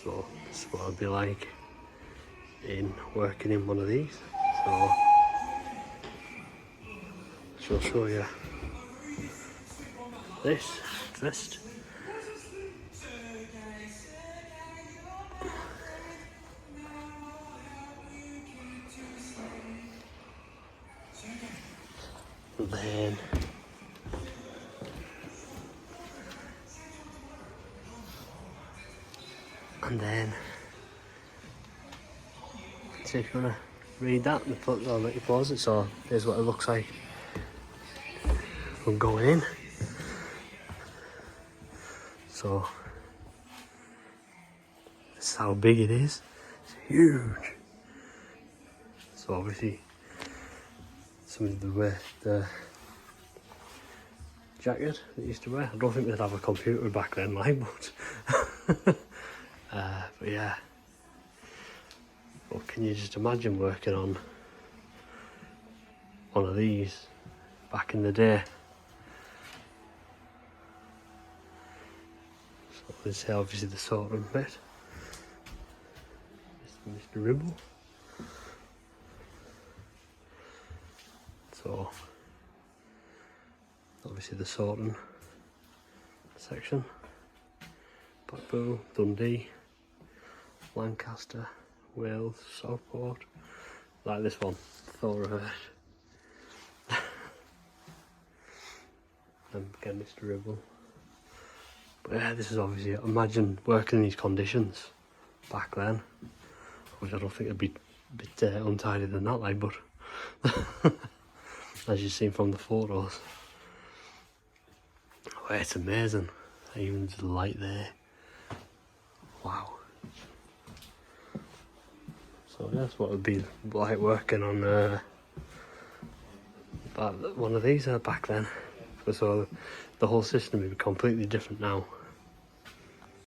So this is what it'll be like in working in one of these. So I'll show you this first. And then see if you want to read that and I'll let you pause it. So here's what it looks like from going in. So this is how big it is. It's huge. So obviously some of the jacket that you used to wear. I don't think they'd have a computer back then, like, but but yeah. Well, can you just imagine working on one of these back in the day? So this is obviously the sorting bit. Mr. Ribble. So obviously the sorting section. Blackpool, Dundee, Lancaster, Wales, Southport, like this one, Thoroughfare. And again, Mr. Ribble. But yeah, this is obviously, imagine working in these conditions back then. Which I don't think it'd be a bit untidy than that, like, but as you've seen from the photos, oh, it's amazing. Even the light there. Wow. So that's what it would be like working on one of these back then. So the whole system would be completely different now.